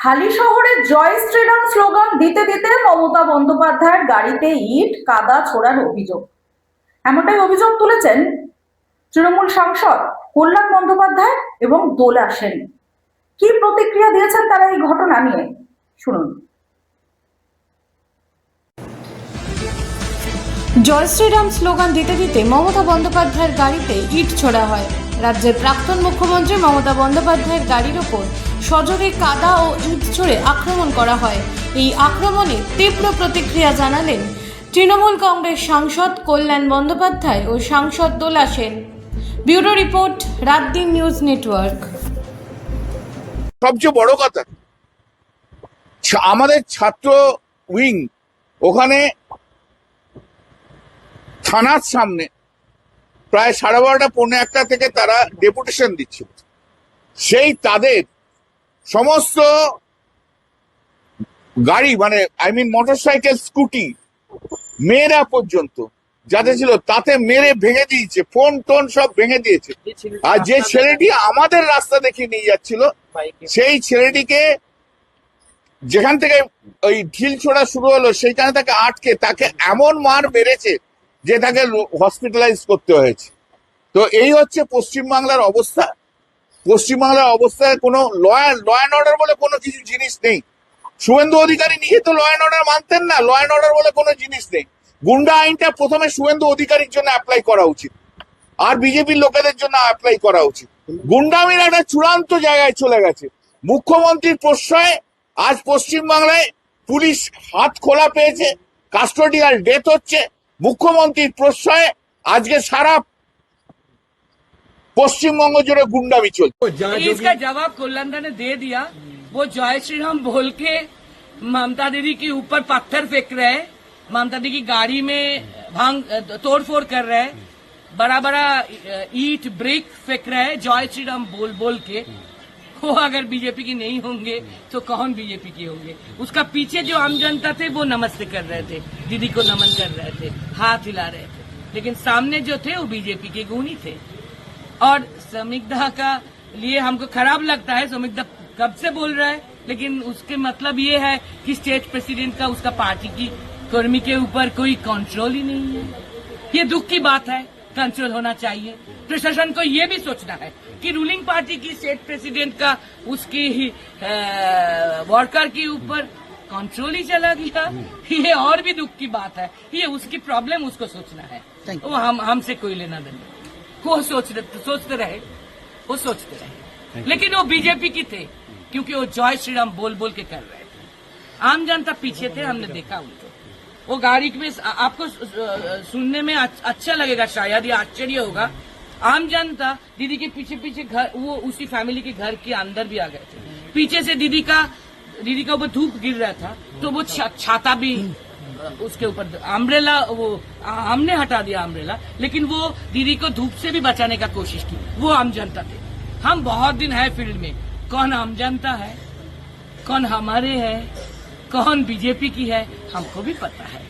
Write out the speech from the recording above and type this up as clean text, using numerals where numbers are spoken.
হালি শহরে জয় শ্রীরাম স্লোগান দিতে দিতে মমতা বন্দ্যোপাধ্যায়ের গাড়িতে ইট কাদা ছোড়ার অভিযোগ। এমনটাই অভিযোগ তুলেছেন তৃণমূল সাংসদ কল্যাণ বন্দ্যোপাধ্যায় এবং দোলা সেন। কি প্রতিক্রিয়া দিয়েছেন তারা এই ঘটনা নিয়ে, শুনুন। জয় শ্রীরাম স্লোগান দিতে দিতে মমতা বন্দ্যোপাধ্যায়ের গাড়িতে ইট ছোড়া হয়। রাজ্যের প্রাক্তন মুখ্যমন্ত্রী মমতা বন্দ্যোপাধ্যায়ের গাড়ির ওপর সজোরে কাদা ও ইট ছুড়ে আক্রমণ করা হয়। এই আক্রমণে তীব্র প্রতিক্রিয়া জানালেন তৃণমূল কংগ্রেস সাংসদ কল্যাণ বন্দ্যোপাধ্যায় ও সাংসদ দোলা Sen. Bureau report, রাতদিন news network. সবচেয়ে বড় কথা, আমাদের ছাত্র উইং ওখানে থানার সামনে প্রায় 12:30 পৌনে 1টা থেকে তারা ডেপুটেশন দিচ্ছিল। সেই তাদের সমস্ত গাড়ি মানে মোটরসাইকেল, স্কুটি, মেয়েরা পর্যন্ত যাতে ছিল তাতে মেরে ভেঙে দিয়েছে, ফোন টোন সব ভেঙে দিয়েছে। আর যে ছেলেটি আমাদের রাস্তা দেখিয়ে নিয়ে যাচ্ছিল সেই ছেলেটিকে যেখান থেকে ওই ঢিল ছোড়া শুরু হলো সেইখানে তাকে আটকে তাকে এমন মার মেরেছে যে তাকে হসপিটালাইজ করতে হয়েছে। তো এই হচ্ছে পশ্চিমবাংলার অবস্থা। পশ্চিমবাংলার অবস্থায় কোনো ল অ্যান্ড অর্ডার বলে কোনো কিছু জিনিস নেই। শুভেন্দু অধিকারী নিজে তো ল অ্যান্ড অর্ডার মানতেন না। ল অ্যান্ড অর্ডার বলে কোনো জিনিস নেই। গুন্ডা আইনটা প্রথমে শুভেন্দু অধিকারীর জন্য অ্যাপ্লাই করা উচিত, আর বিজেপির লোকেদের জন্য অ্যাপ্লাই করা উচিত। গুন্ডামির একটা চূড়ান্ত জায়গায় চলে গেছে। মুখ্যমন্ত্রীর প্রশ্রয়ে আজ পশ্চিমবাংলায় পুলিশ হাত খোলা পেয়েছে, কাস্টোডিয়াল ডেথ হচ্ছে। মুখ্যমন্ত্রীর প্রশ্রয়ে আজকে সারা পশ্চিমবঙ্গ জুড়ে गुंडामी चलती। इसका जवाब कल्याण ने दे दिया। वो जय श्री राम बोल के ममता दीदी के ऊपर पत्थर फेंक रहे हैं, ममता दीदी की गाड़ी में तोड़फोड़ कर रहे हैं, बड़ा बड़ा ईट ब्रिक फेंक रहे हैं जय श्री राम बोल बोल के। वो अगर बीजेपी की नहीं होंगे तो कौन बीजेपी की होंगे? उसका पीछे जो आम जनता थे वो नमस्ते कर रहे थे, दीदी को नमन कर रहे थे, हाथ हिला रहे थे, लेकिन सामने जो थे वो बीजेपी के गुणी थे। और समिग्धा का लिए हमको खराब लगता है, समिग्धा कब से बोल रहा है, लेकिन उसके मतलब ये है कि स्टेट प्रेसिडेंट का उसका पार्टी की कर्मी के ऊपर कोई कंट्रोल ही नहीं है। ये दुख की बात है, कंट्रोल होना चाहिए। प्रशासन को ये भी सोचना है कि रूलिंग पार्टी की स्टेट प्रेसिडेंट का उसकी वर्कर के ऊपर कंट्रोल ही चला गया। ये और भी दुख की बात है। ये उसकी प्रॉब्लम, उसको सोचना है। वो हमसे कोई लेना देना। वो सोचते रहे, वो सोचते रहे, लेकिन वो बीजेपी की थे क्योंकि वो जय श्री राम बोल बोल के कर रहे थे। आम जनता पीछे थे, हमने देखा उनको। वो गाड़ी में आपको सुनने में अच्छा लगेगा, शायद ये आश्चर्य होगा। आम जनता दीदी के पीछे पीछे घर, वो उसी फैमिली के घर के अंदर भी आ गए थे। पीछे से दीदी का ऊपर धूप गिर रहा था तो वो छाता भी उसके ऊपर, अम्ब्रेला वो हमने हटा दिया अम्ब्रेला, लेकिन वो दीदी को धूप से भी बचाने का कोशिश की। वो आम जनता थे। हम बहुत दिन है फील्ड में, कौन आम जनता है, कौन हमारे है, कौन बीजेपी की है, हमको भी पता है।